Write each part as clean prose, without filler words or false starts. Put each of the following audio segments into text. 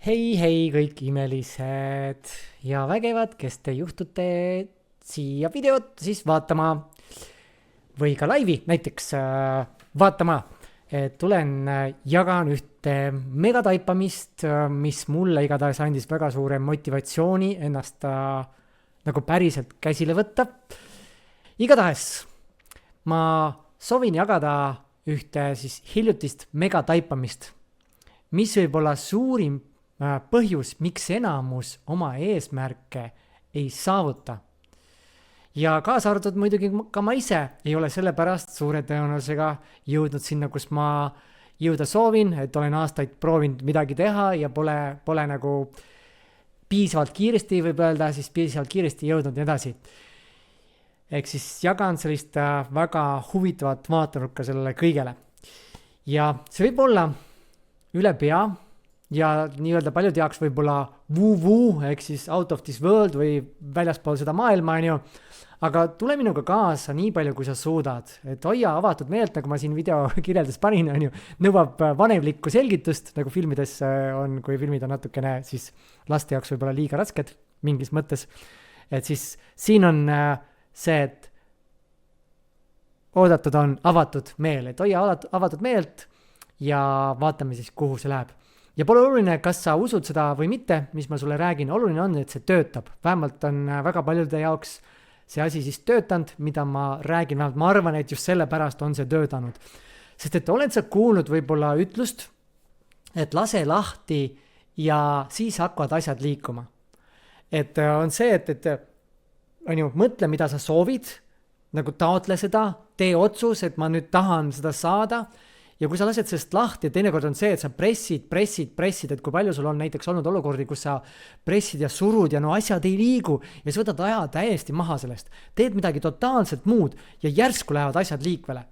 Hei kõik imelised ja vägevad, kes te juhtute siia videot siis vaatama või ka laivi näiteks vaatama. Tulen jagan ühte megataipamist, mis mulle igatahes andis väga suure motivatsiooni ennast nagu päriselt käsile võtta. Igatahes ma soovin jagada ühte siis hiljutist megataipamist, mis võib olla suurim põhjus, miks enamus oma eesmärke ei saavuta. Ja kaasa arvatud muidugi ka ma ise ei ole selle pärast suure tõenäosusega jõudnud sinna, kus ma jõuda soovin, et olen aastaid proovinud midagi teha ja pole nagu piisavalt kiiresti, võib öelda, siis piisavalt kiiresti jõudnud nii edasi. Ehk siis jagan sellist väga huvitavat vaatenurka sellele kõigele. Ja see võib olla üle pea ja nii-öelda paljud jaoks võib-olla woo-woo, ehk siis out of this world või väljaspool seda maailma, aga tule minuga kaasa nii palju, kui sa suudad. Et hoia avatud meelt, nagu ma siin video kirjeldas panin, nõuab vanemlikku selgitust, nagu filmides on, kui filmid on natukene siis laste jaoks võib-olla liiga rasked mingis mõttes. Et siis siin on see, et oodatud on avatud meel, et hoia avatud meelt ja vaatame siis, kuhu see läheb. Ja pole oluline, kas sa usud seda või mitte, mis ma sulle räägin, oluline on, et see töötab. Vähemalt on väga paljude jaoks see asi siis töötanud, mida ma räägin, vähemalt ma arvan, et just selle pärast on see töötanud. Sest et oled sa kuulnud võib-olla ütlust, et lase lahti ja siis hakkavad asjad liikuma. Et on see, et on ju, mõtle, mida sa soovid, nagu taotle seda, tee otsus, et ma nüüd tahan seda saada. Ja kui sa lased sellest lahti, teinekord on see, et sa pressid, et kui palju sul on näiteks olnud olukordi, kus sa pressid ja surud ja no asjad ei liigu ja sa võtad aja täiesti maha sellest. Teed midagi totaalselt muud ja järsku lähevad asjad liikvele.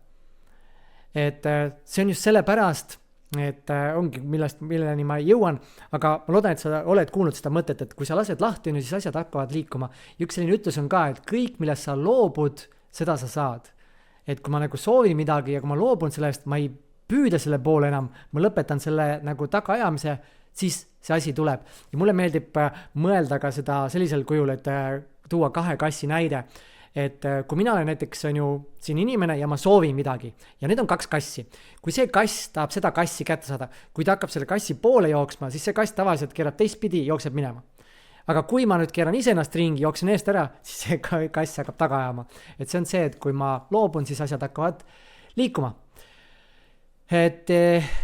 Et see on just selle pärast, et ongi milleni ma jõuan, aga ma loodan, et sa oled kuulnud seda mõtet, et kui sa lased lahti, siis asjad hakkavad liikuma. Ja üks selline ütlus on ka, et kõik, millest sa loobud, seda sa saad. Et kui ma nagu soovin midagi ja kui ma loobun sellest, ma ei püüda selle poole enam, ma lõpetan selle nagu tagaajamise, siis see asi tuleb. Ja mulle meeldib mõelda ka seda sellisel kujul, et tuua 2 kassi näide. Et kui mina olen näiteks on ju siin inimene ja ma soovin midagi ja need on 2 kassi. Kui see kass tahab seda kassi kätte saada, kui ta hakkab selle kassi poole jooksma, siis see kass tavaliselt keerab teistpidi, jookseb minema. Aga kui ma nüüd keeran ise ennast ringi, jooksen eest ära, siis see kass hakkab taga ajama. Et see on see, et kui ma loobun, siis asjad hakkavad liikuma. Et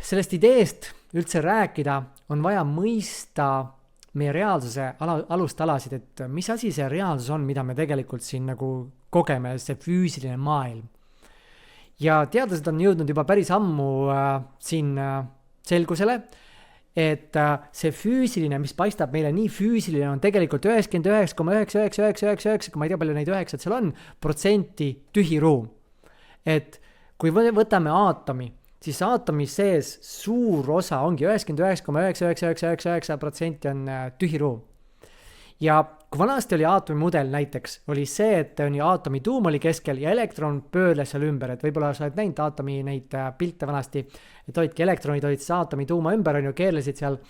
sellest ideest üldse rääkida on vaja mõista meie reaalsuse alustalasid, et mis asi see reaalsus on, mida me tegelikult siin nagu kogeme, see füüsiline maailm. Ja teadlased on jõudnud juba päris ammu siin selgusele, et see füüsiline, mis paistab meile nii füüsiline, on tegelikult 99,99999, kui ma ei tea palju neid 9 seal on, protsenti tühi ruum. Et kui võtame aatomi, siis aatomi sees suur osa ongi 99,99999% on tühi ruum. Ja kui vanasti oli aatomi mudel näiteks, oli see, et aatomi tuum oli keskel ja elektron pöörles seal ümber, et võib-olla sa oled näinud aatomi neid pilte vanasti, et olidki elektronid olid see aatomi tuuma ümber, keerlesid seal,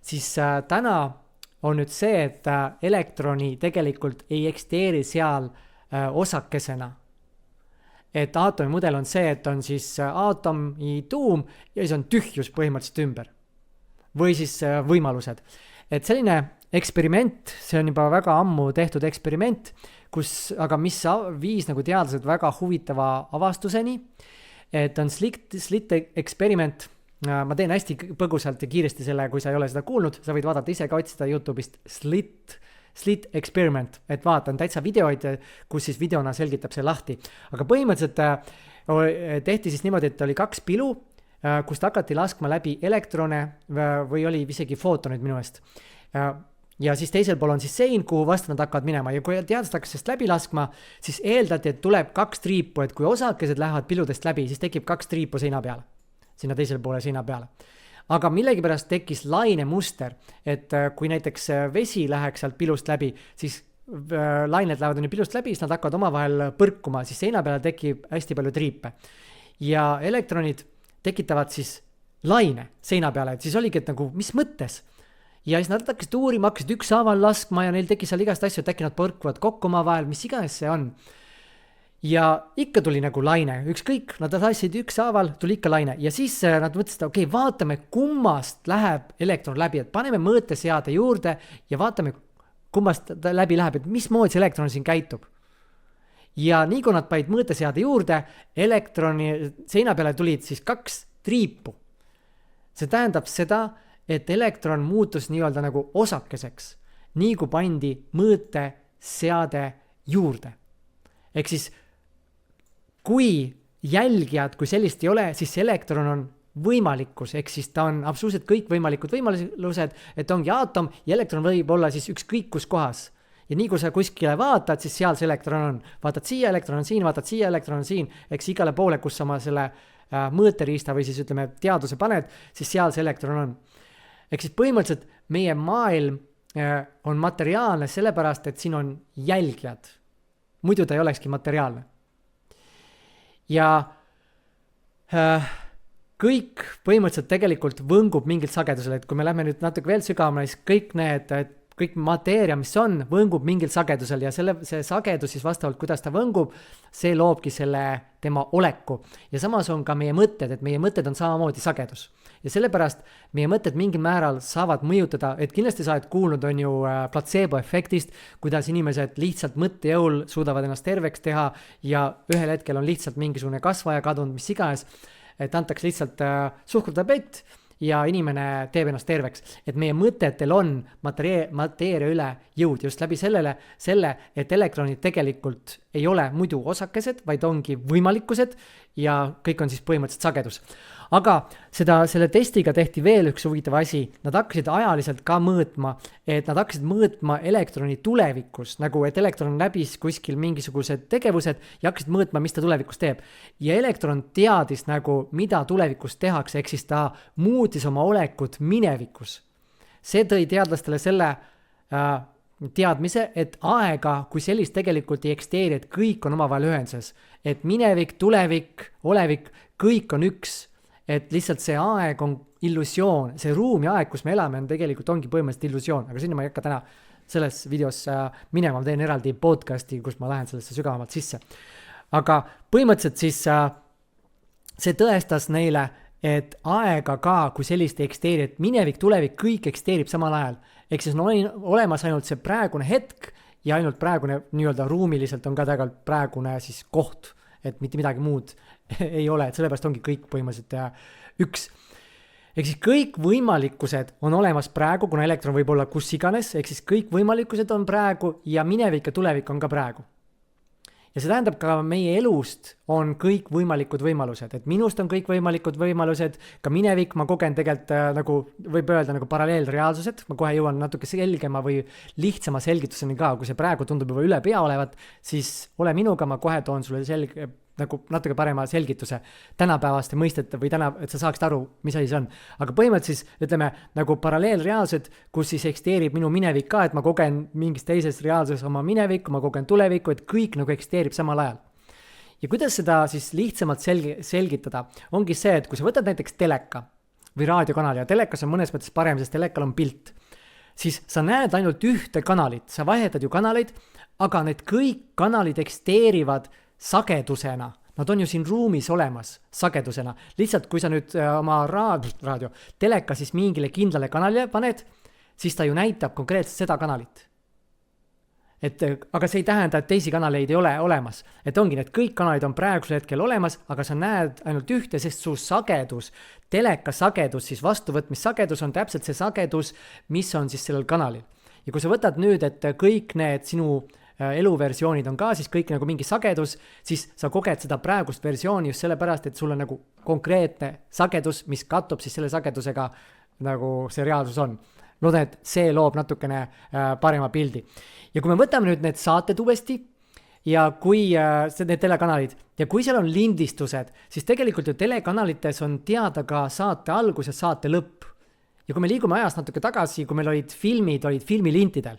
siis täna on nüüd see, et elektroni tegelikult ei eksisteeri seal osakesena. Et aatomi mudel on see, et on siis aatomi tuum ja siis on tühjus põhimõtteliselt ümber. Või siis võimalused. Et selline eksperiment, see on juba väga ammu tehtud eksperiment, aga mis viis nagu teadlased väga huvitava avastuseni, et on slit eksperiment. Ma teen hästi põgusalt ja kiiresti selle, kui sa ei ole seda kuulnud, sa võid vaadata ise ka otsida YouTube'ist slit experiment, et vaatan täitsa videoid, kus siis videona selgitab see lahti. Aga põhimõtteliselt tehti siis niimoodi, et oli 2 pilu, kust hakati laskma läbi elektrone või oli isegi footonid minu eest. Ja siis teisel pool on siis sein, kuhu vastu nad hakkavad minema. Ja kui teadlased hakkas sellest läbi laskma, siis eeldati, et tuleb 2 triipu, et kui osakesed lähevad piludest läbi, siis tekib 2 triipu seina peale, sinna teisel poole seina peale. Aga millegipärast tekkis laine muster, et kui näiteks vesi läheks sealt pilust läbi, siis lained lähevad pilust läbi, siis nad hakkavad omavahel põrkuma, siis seina peale tekib hästi palju triipe. Ja elektronid tekitavad siis laine seina peale, et siis oligi, et nagu, mis mõttes? Ja siis nad hakkasid uurima, hakkasid ükshaaval laskma ja neil tekkis seal igast asju, et äkki nad põrkuvad kokku omavahel, mis iganes see on. Ja ikka tuli nagu laine, ükskõik, nad lasid ükshaaval, tuli ikka laine. Ja siis nad mõtlesid, okei, vaatame, kummast läheb elektron läbi, et paneme mõõteseade juurde ja vaatame, kummast ta läbi läheb, et mismoodi see elektron siin käitub. Ja nii kui nad panid mõõteseade juurde, elektroni seina peale tulid siis 2 triipu. See tähendab seda, et elektron muutus nii-öelda nagu osakeseks, nii kui pandi mõõteseade juurde. Ehk siis, kui jälgijad, kui sellist ei ole, siis elektron on võimalikkus, ehk siis ta on absoluutselt kõik võimalikud võimalused, et ongi aatom ja elektron võib olla siis ükskõik kus kohas. Ja nii kui sa kuskile vaatad, siis seal see elektron on. Vaatad siia, elektron on siin, vaatad siia, elektron on siin. Eks igale poole, kus sa oma selle mõõteriista või siis ütleme teaduse paned, siis seal see elektron on. Ehk siis põhimõtteliselt meie maailm on materiaalne sellepärast, et siin on jälgijad. Muidu ta ei olekski materiaalne. Ja kõik põhimõtteliselt tegelikult võngub mingilt sagedusele, et kui me lähme nüüd natuke veel sügavamale, siis kõik mateeria, mis on, võngub mingil sagedusel ja see sagedus siis vastavalt, kuidas ta võngub, see loobki selle tema oleku. Ja samas on ka meie mõtted, et meie mõtted on samamoodi sagedus. Ja sellepärast meie mõtted mingil määral saavad mõjutada, et kindlasti sa oled kuulnud on ju placebo efektist, kuidas inimesed lihtsalt mõttejõul suudavad ennast terveks teha ja ühel hetkel on lihtsalt mingisugune kasvaja kadunud, mis iganes, et antakse lihtsalt suhkrutablett ja inimene teeb ennast terveks. Et meie mõtetel on mateeria üle jõud just läbi selle, et elektronid tegelikult ei ole muidu osakesed, vaid ongi võimalikkused ja kõik on siis põhimõtteliselt sagedus. Aga selle testiga tehti veel üks huvitav asi. Nad hakkasid ajaliselt ka mõõtma, et nad hakkasid mõõtma elektroni tulevikus, nagu et elektron läbis kuskil mingisugused tegevused ja hakkasid mõõtma, mis ta tulevikus teeb. Ja elektron teadis nagu, mida tulevikus tehakse, ehk siis ta muutis oma olekut minevikus. See tõi teadlastele selle teadmise, et aega kui sellist tegelikult ei eksisteeri, et kõik on omavahel ühenduses. Et minevik, tulevik, olevik, kõik on üks. Et lihtsalt see aeg on illusioon, see ruum ja aeg, kus me elame, on tegelikult ongi põhimõtteliselt illusioon, aga sinna ma ei hakka täna selles videos minema, ma teen eraldi podcasti, kus ma lähen sellesse sügavamalt sisse. Aga põhimõtteliselt siis see tõestas neile, et aega ka, kui sellist ei eksisteeri, et minevik, tulevik, kõik eksisteerib samal ajal. Ehk siis on olemas ainult see praegune hetk ja ainult praegune nii-öelda ruumiliselt on ka tegelikult praegune siis koht, et mitte midagi muud ei ole, et sellepärast ongi kõik põhimõtteliselt üks. Ehk siis kõik võimalikkused on olemas praegu, kuna elektron võib olla kus iganes, ehk siis kõik võimalikkused on praegu ja minevik ja tulevik on ka praegu. Ja see tähendab ka meie elust on kõik võimalikud võimalused, et minust on kõik võimalikud võimalused, ka minevik ma kogen tegelikult nagu võib öelda nagu paralleelreaalsused, ma kohe jõuan natuke selgema või lihtsama selgituseni ka, kui see praegu tundub juba üle pea olevat, siis ole minuga, ma kohe toon sulle nagu natuke parema selgituse tänapäevaste mõistete või et sa saaksid aru, mis asi see on. Aga põhimõtteliselt siis ütleme nagu paralleelreaalsed, kus siis eksisteerib minu minevik ka, et ma kogen mingis teises reaalsuses oma minevikku, ma kogen tulevikku, et kõik nagu eksisteerib samal ajal. Ja kuidas seda siis lihtsamalt selgitada, ongi see, et kui sa võtad näiteks teleka või raadiokanali ja telekas on mõnes mõttes parem, sest telekal on pilt, siis sa näed ainult ühte kanalit, sa vahetad ju kanaleid, aga need kõik kanalid eksisteerivad sagedusena. Nad on ju siin ruumis olemas sagedusena. Lihtsalt kui sa nüüd oma teleka siis mingile kindlale kanalile paned, siis ta ju näitab konkreetselt seda kanalit. Aga see ei tähenda, et teisi kanaleid ei ole olemas. Et ongi, need kõik kanalid on praegusel hetkel olemas, aga sa näed ainult ühte, sest su sagedus, teleka sagedus, siis vastuvõtmissagedus on täpselt see sagedus, mis on siis sellel kanalil. Ja kui sa võtad nüüd, et kõik need sinu eluversioonid on ka siis kõik nagu mingi sagedus, siis sa koged seda praegust versiooni just sellepärast, et sul on nagu konkreetne sagedus, mis kattub siis selle sagedusega nagu see reaalsus on. Loodan, et see loob natukene parema pildi. Ja kui me võtame nüüd need saated uuesti ja kui need telekanalid ja kui seal on lindistused, siis tegelikult ju telekanalites on teada ka saate algus ja saate lõpp. Ja kui me liigume ajas natuke tagasi, kui meil olid filmilintidel,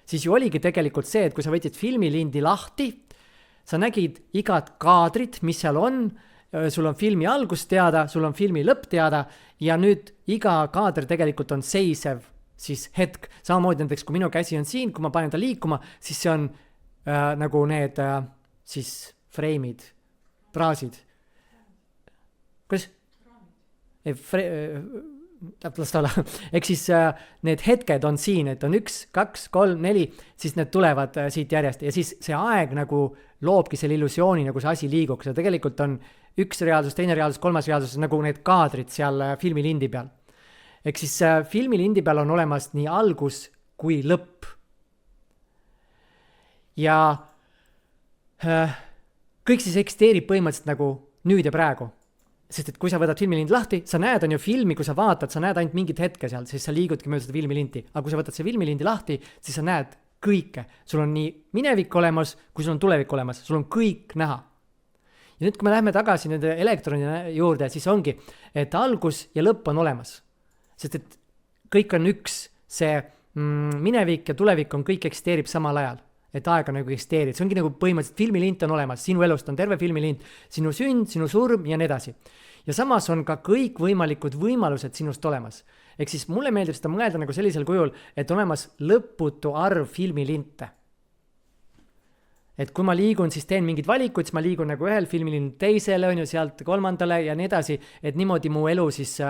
siis ju oligi tegelikult see, et kui sa võtsid filmilindi lahti, sa nägid igat kaadrit, mis seal on, sul on filmi algus teada, sul on filmi lõpp teada ja nüüd iga kaader tegelikult on seisev siis hetk. Samamoodi näiteks, kui minu käsi on siin, kui ma panen ta liikuma, siis see on nagu need siis freimid, fraasid. Kuidas? Las ta olla. Ehk siis need hetked on siin, et on 1, 2, 3, 4, siis need tulevad siit järjest ja siis see aeg nagu loobki selle illusiooni, nagu see asi liiguks ja tegelikult on üks reaalsus, teine reaalsus, kolmas reaalsus, nagu need kaadrid seal filmilindi peal. Ehk siis filmilindi peal on olemas nii algus kui lõpp. Ja kõik siis eksisteerib põhimõtteliselt nagu nüüd ja praegu. Sest et kui sa võtad filmilind lahti, sa näed on ju filmi, kui sa vaatad, sa näed ainult mingit hetke seal, siis sa liigudki mööda seda filmilinti. Aga kui sa võtad see filmilindi lahti, siis sa näed kõike. Sul on nii minevik olemas, kui sul on tulevik olemas. Sul on kõik näha. Ja nüüd, kui me läheme tagasi nende elektronide juurde, siis ongi, et algus ja lõpp on olemas. Sest et kõik on üks, see minevik ja tulevik on kõik eksisteerib samal ajal. Et aega nagu eksisteerib. See ongi nagu põhimõtteliselt filmilint on olemas. Sinu elust on terve filmilint, sinu sünd, sinu surm ja nii edasi. Ja samas on ka kõik võimalikud võimalused sinust olemas. Ehk siis mulle meeldib seda mõelda nagu sellisel kujul, et olemas lõputu arv filmilinte. Et kui ma liigun, siis teen mingid valikuid, siis ma liigun nagu ühel filmilind teisele, on ju sealt kolmandale ja nii edasi, et niimoodi mu elu siis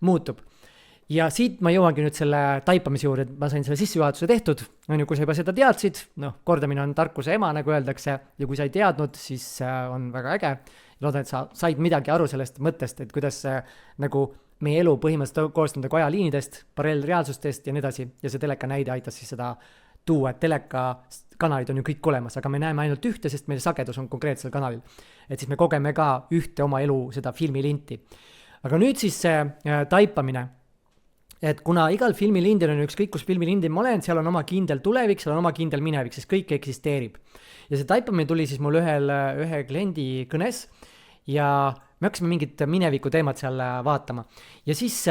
muutub. Ja siit ma jõuangi nüüd selle taipamise juurde, et ma sain selle sissejuhatuse tehtud, on ju, kui sa juba seda teadsid, kordamine on tarkuse ema, nagu öeldakse, ja kui sa ei teadnud, siis on väga äge. Loodan, et sa said midagi aru sellest mõttest, et kuidas nagu meie elu põhimõtteliselt koostab nagu ajaliinidest, paralleelreaalsustest ja nii edasi, ja see teleka näide aitas siis seda tuua, et teleka kanalid on ju kõik olemas, aga me näeme ainult ühte, sest meil sagedus on konkreetsel kanalil. Et siis me kogeme ka ühte oma elu seda filmilinti. Aga nüüd siis see taipamine. Et kuna igal filmilindil on ükskõik, kus filmilindil ma olen, seal on oma kindel tulevik, seal on oma kindel minevik, sest kõik eksisteerib. Ja see taipamine tuli siis mul ühe kliendi kõnes ja me hakkasime mingit mineviku teemat seal vaatama. Ja siis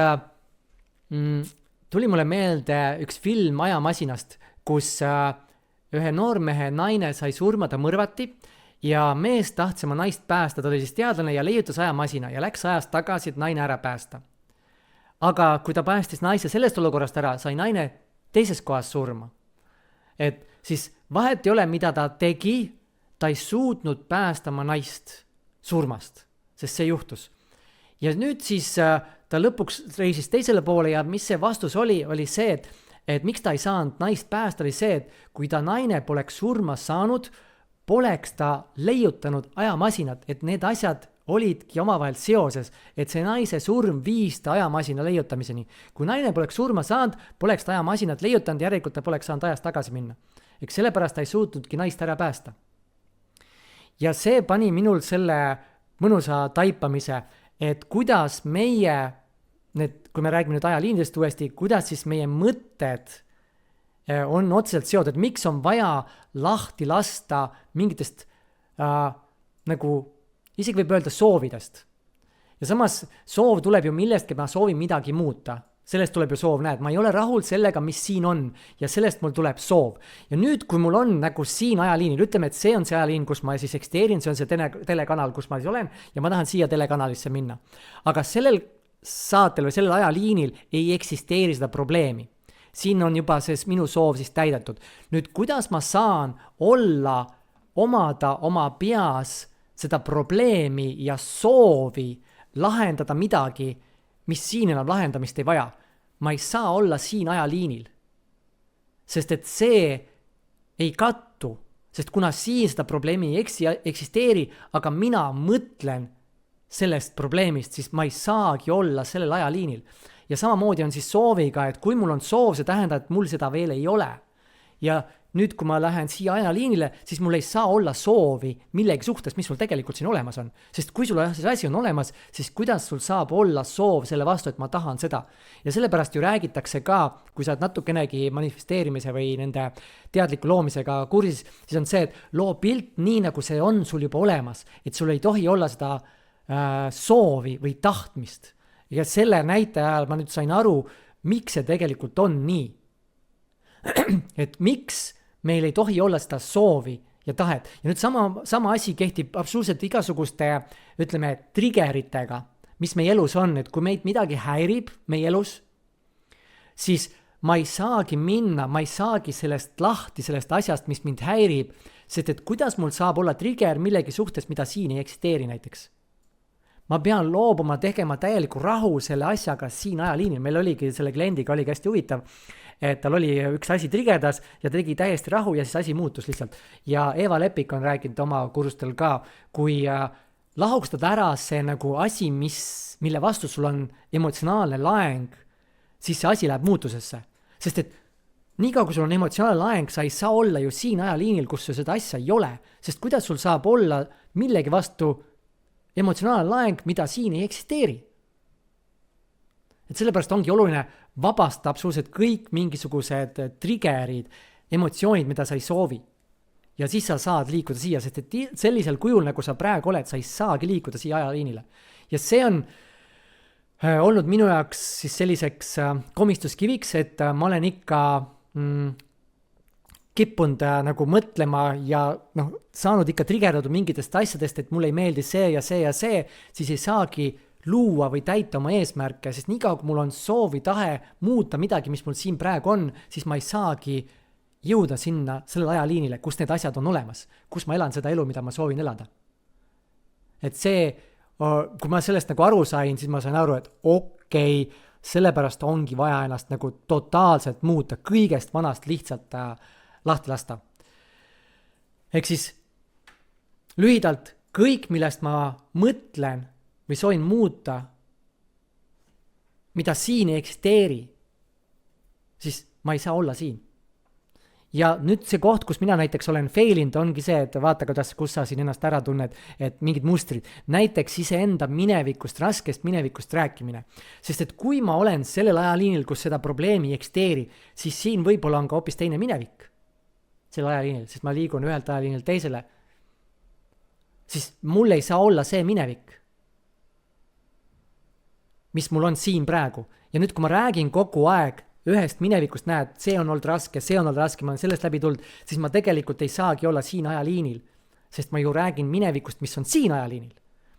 tuli mulle meelde üks film Ajamasinast, kus ühe noormehe naine sai surma, ta mõrvati ja mees tahtis oma naist päästa, ta oli siis teadlane ja leiutas ajamasina ja läks ajast tagasi, et naine ära päästa. Aga kui ta päästis naise sellest olukorrast ära, sai naine teises kohas surma. Et siis vahet ei ole, mida ta tegi, ta ei suutnud päästa oma naist surmast, sest see juhtus. Ja nüüd siis ta lõpuks reisis teisele poole ja mis see vastus oli see, et miks ta ei saanud naist päästa, oli see, et kui ta naine poleks surma saanud, poleks ta leiutanud ajamasinat, et need asjad olidki omavahel seoses, et see naise surm viis ta ajamasina leiutamiseni. Kui naine poleks surma saanud, poleks ta ajamasinat leiutanud, järelikult ta poleks saanud ajast tagasi minna. Eks sellepärast ta ei suutnudki naist ära päästa. Ja see pani minul selle mõnusa taipamise, et kuidas meie, kui me räägime nüüd ajaliinidest uuesti, kuidas siis meie mõtted on otseselt seotud, et miks on vaja lahti lasta mingitest nagu isegi võib öelda soovidest. Ja samas soov tuleb ju millestki, ma soovin midagi muuta. Sellest tuleb ju soov, näed, ma ei ole rahul sellega, mis siin on ja sellest mul tuleb soov. Ja nüüd, kui mul on nagu siin ajaliinil, ütleme, et see on see ajaliin, kus ma siis eksisteerin, see on see telekanal, kus ma siis olen ja ma tahan siia telekanalisse minna. Aga sellel saatel või sellel ajaliinil ei eksisteeri seda probleemi. Siin on juba see minu soov siis täidetud. Nüüd, kuidas ma saan omada oma peas seda probleemi ja soovi lahendada midagi, mis siin enam lahendamist ei vaja. Ma ei saa olla siin ajaliinil. Sest et see ei kattu, sest kuna siin seda probleemi ei eksisteeri, aga mina mõtlen sellest probleemist, siis ma ei saagi olla sellel ajaliinil. Ja samamoodi on siis sooviga, et kui mul on soov, see tähendab, et mul seda veel ei ole. Ja nüüd, kui ma lähen siia ajaliinile, siis mul ei saa olla soovi millegi suhtes, mis sul tegelikult siin olemas on. Sest kui sul see asi on olemas, siis kuidas sul saab olla soov selle vastu, et ma tahan seda. Ja sellepärast ju räägitakse ka, kui sa oled natukenegi manifesteerimise või nende teadliku loomisega kursis, siis on see, et loo pilt nii, nagu see on sul juba olemas. Et sul ei tohi olla seda soovi või tahtmist. Ja selle näitaja ajal ma nüüd sain aru, miks see tegelikult on nii. Et miks meil ei tohi olla seda soovi ja tahet. Ja nüüd sama asi kehtib absoluutselt igasuguste, ütleme, triggeritega, mis meie elus on, et kui meid midagi häirib meie elus, siis ma ei saagi minna, ma ei saagi sellest lahti, sellest asjast, mis mind häirib, sest et kuidas mul saab olla trigger millegi suhtes, mida siin ei eksisteeri näiteks. Ma pean loobuma tegema täieliku rahu selle asjaga siin ajaliinil. Meil oligi selle kliendiga oligi hästi huvitav, et tal oli üks asi trigerdas ja ta tegi täiesti rahu ja siis asi muutus lihtsalt. Ja Eva Lepik on rääkinud oma kursustel ka, kui lahustad ära see nagu asi, mille vastu sul on emotsionaalne laeng, siis see asi läheb muutusesse. Sest et niikaua, kui sul on emotsionaalne laeng, sa ei saa olla ju siin ajaliinil, kus sul seda asja ei ole. Sest kuidas sul saab olla millegi vastu emotsionaalne laeng, mida siin ei eksisteeri. Et sellepärast ongi oluline vabastada absoluutselt kõik mingisugused triggerid, emotsioonid, mida sa ei soovi. Ja siis sa saad liikuda siia, sest et sellisel kujul, nagu sa praegu oled, sa ei saagi liikuda siia ajaliinile. Ja see on olnud minu jaoks siis selliseks komistuskiviks, et ma olen ikka kippunud nagu mõtlema ja saanud ikka trigerdatud mingitest asjadest, et mulle ei meeldi see ja see ja see, siis ei saagi luua või täita oma eesmärke, sest niikaua kui mul on soovi tahe muuta midagi, mis mul siin praegu on, siis ma ei saagi jõuda sinna sellele ajaliinile, kus need asjad on olemas, kus ma elan seda elu, mida ma soovin elada. Et see, kui ma sellest nagu aru sain, siis ma sain aru, et okei, sellepärast ongi vaja ennast nagu totaalselt muuta, kõigest vanast lihtsalt lahti lasta. Ehk siis lühidalt kõik, millest ma mõtlen või soovin muuta, mida siin ei eksisteeri, siis ma ei saa olla siin. Ja nüüd see koht, kus mina näiteks olen failinud, ongi see, et vaata, kus sa siin ennast ära tunned, et mingid mustrid. Näiteks iseenda minevikust, raskest minevikust rääkimine. Sest et kui ma olen sellel ajaliinil, kus seda probleemi ei eksisteeri, siis siin võib-olla on ka hoopis teine minevik. Selle ajaliinil, sest ma liigun ühelt ajaliinil teisele, siis mul ei saa olla see minevik, mis mul on siin praegu. Ja nüüd, kui ma räägin kogu aeg ühest minevikust, näed, see on olnud raske, ma olen sellest läbi tulnud, siis ma tegelikult ei saagi olla siin ajaliinil, sest ma ju räägin minevikust, mis on siin ajaliinil.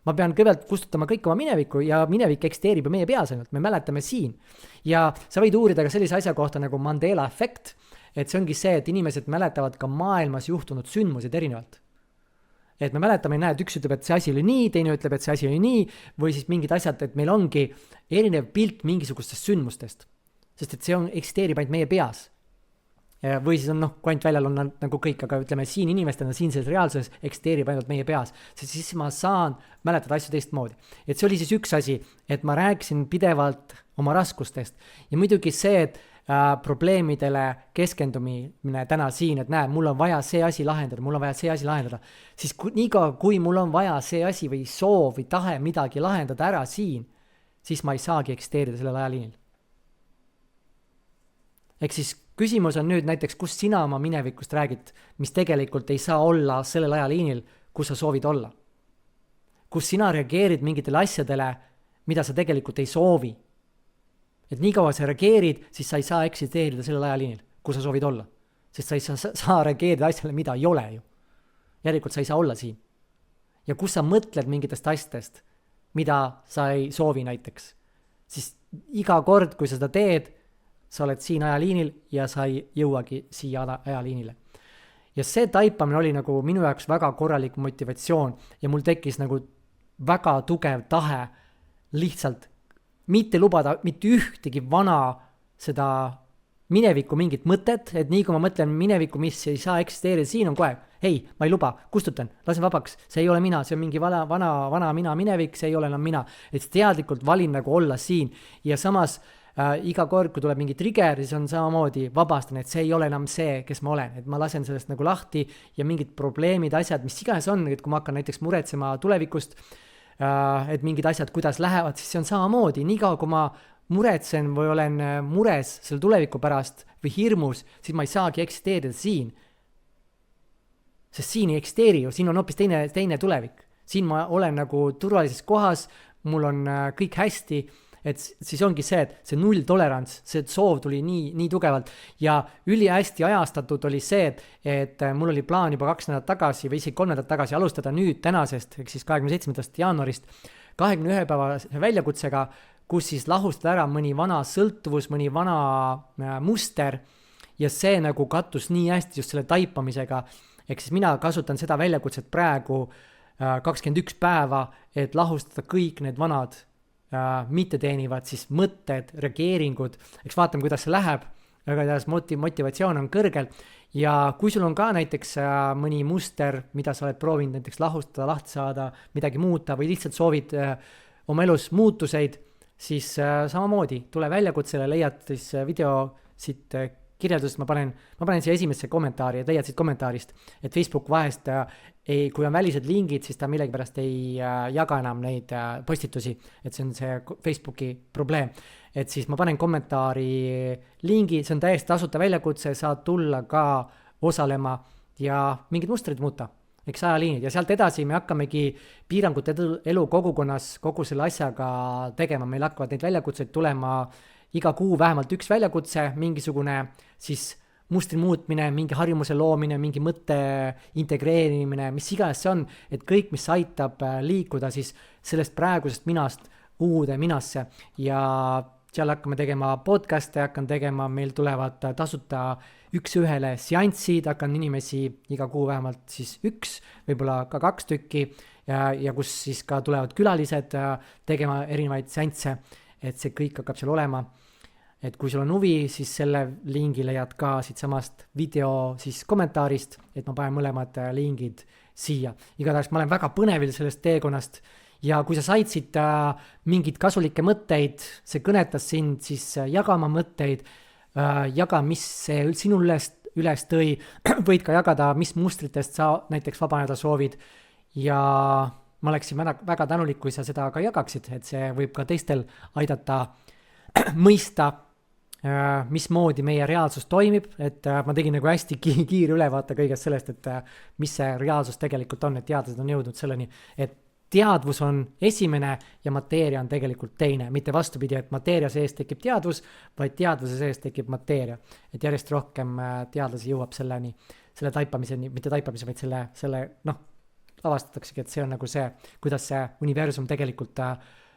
Ma pean kõigepealt kustutama kõik oma minevikku ja minevik eksisteerib ju meie peas ainult, me mäletame siin. Ja sa võid uurida ka sellise asja kohta nagu Mandela efekt, et see ongi see, et inimesed mäletavad ka maailmas juhtunud sündmused erinevalt. Et me mäletame, näed, üks ütleb, et see asi oli nii, teine ütleb, et see asi oli nii, või siis mingid asjad, et meil ongi erinev pilt mingisugustest sündmustest. Sest et see eksisteerib ainult meie peas. Või siis on, kui ainult väljal on nagu kõik, aga ütleme, siin inimestena, siin selles reaalsuses eksisteerib ainult meie peas. Sest siis ma saan mäletada asju teistmoodi. Et see oli siis üks asi, et ma rääkisin pidevalt oma raskustest. Ja muidugi see, et probleemidele keskendumine täna siin, et näe, mul on vaja see asi lahendada, siis niikaua, kui mul on vaja see asi või soov või tahe midagi lahendada ära siin, siis ma ei saagi eksisteerida sellel ajaliinil. Ehk siis küsimus on nüüd näiteks, kus sina oma minevikust räägid, mis tegelikult ei saa olla sellel ajaliinil, kus sa soovid olla. Kus sina reageerid mingitele asjadele, mida sa tegelikult ei soovi. Et nii kaua sa reageerid, siis sa ei saa eksisteerida sellel ajaliinil, kus sa soovid olla. Sest sa ei saa reageerida asjale, mida ei ole ju. Järelikult sa ei saa olla siin. Ja kus sa mõtled mingitest asjadest, mida sa ei soovi näiteks, siis iga kord, kui sa seda teed, sa oled siin ajaliinil ja sa ei jõuagi siia ajaliinile. Ja see taipamine oli nagu minu jaoks väga korralik motivatsioon ja mul tekkis nagu väga tugev tahe lihtsalt mitte lubada mitte ühtegi vana seda minevikku mingit mõtet, et nii kui ma mõtlen minevikku, mis ei saa eksisteerida, siin on kohe, hei, ma ei luba, kustutan, lasen vabaks, see ei ole mina, see on mingi vana mina minevik, see ei ole enam mina, et teadlikult valin nagu olla siin ja samas iga kord, kui tuleb mingi trigger, siis on samamoodi vabastan, et see ei ole enam see, kes ma olen, et ma lasen sellest nagu lahti ja mingid probleemid, asjad, mis iganes on, et kui ma hakkan näiteks muretsema tulevikust, et mingid asjad, kuidas lähevad, siis see on samamoodi, niikaua kui ma muretsen või olen mures selle tuleviku pärast või hirmus, siis ma ei saagi eksisteerida siin. Sest siin ei eksisteeri ju, siin on hoopis teine tulevik. Siin ma olen nagu turvalises kohas, mul on kõik hästi, et siis ongi see, et see nulltolerants, see soov tuli nii tugevalt ja ülihästi ajastatud oli see, et mul oli plaan juba 2 nädalat tagasi või isegi 3 nädalat tagasi alustada nüüd tänasest, ehk siis 27. jaanuarist 21 päeva väljakutsega, kus siis lahustada ära mõni vana sõltuvus, mõni vana muster ja see nagu kattus nii hästi just selle taipamisega. Ehk siis mina kasutan seda väljakutset praegu 21 päeva, et lahustada kõik need vanad mitteteenivad siis mõtted, reageeringud, eks vaatame, kuidas see läheb, aga kuidas motivatsioon on kõrgel ja kui sul on ka näiteks mõni muster, mida sa oled proovinud näiteks lahustada, lahti saada, midagi muuta või lihtsalt soovid oma elus muutuseid, siis samamoodi tule väljakutsele, leiad siis video siit kirjeldusest, ma panen siia esimesse kommentaari, et leiad siit kommentaarist, et Facebook vahest kui on välised lingid, siis ta millegipärast ei jaga enam neid postitusi, et see on see Facebooki probleem. Et siis ma panen kommentaari lingi, see on täiesti tasuta väljakutse, saad tulla ka osalema ja mingid mustrid muuta, eks ajaliinid ja sealt edasi me hakkamegi piirangute elu kogukonnas kogu selle asjaga tegema, meil hakkavad neid väljakutseid tulema iga kuu vähemalt üks väljakutse, mingisugune siis mustri muutmine, mingi harjumuse loomine, mingi mõtte integreerimine, mis iganes see on, et kõik, mis aitab liikuda siis sellest praegusest minast uude minasse ja seal hakkame tegema podcast'e, hakkan tegema, meil tulevad tasuta üks-ühele seanssid, hakkan inimesi iga kuu vähemalt siis üks, võib-olla ka 2 tükki ja kus siis ka tulevad külalised tegema erinevaid seansse, et see kõik hakkab seal olema. Et kui sul on huvi, siis selle lingi leiad ka siit samast video siis kommentaarist, et ma panen mõlemad lingid siia. Igatahes ma olen väga põnevil sellest teekonnast ja kui sa said siit mingid kasulikke mõtteid, see kõnetas sind, siis jagama mõtteid, jaga, mis see sinu üles tõi, võid ka jagada, mis mustritest sa näiteks vabaneda soovid ja ma oleksin väga tänulik, kui sa seda ka jagaksid, et see võib ka teistel aidata mõista, mismoodi meie reaalsus toimib, et ma tegin nagu hästi kiire ülevaate kõigest sellest, et mis see reaalsus tegelikult on, et teadlased on jõudnud selleni, et teadvus on esimene ja mateeria on tegelikult teine, mitte vastupidi, et mateeria sees tekib teadvus, vaid teadvuse sees tekib mateeria, et järjest rohkem teadlasi jõuab selleni, selle taipamiseni, mitte taipamise, vaid selle avastataksegi, et see on nagu see, kuidas see universum tegelikult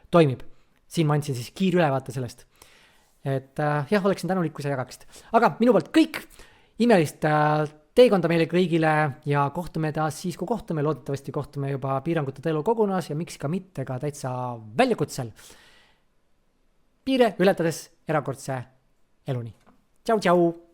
toimib. Siin ma andsin siis kiire ülevaate sellest. Et jah, oleksin tänulik, kui sa jagaksid. Aga minu poolt kõik, imelist teekonda meile kõigile ja kohtume taas siis, kui kohtume, loodetavasti kohtume juba piirangute elu kogunas ja miks ka mitte ka täitsa väljakutsel. Piire ületades erakordse eluni. Tšau, tšau!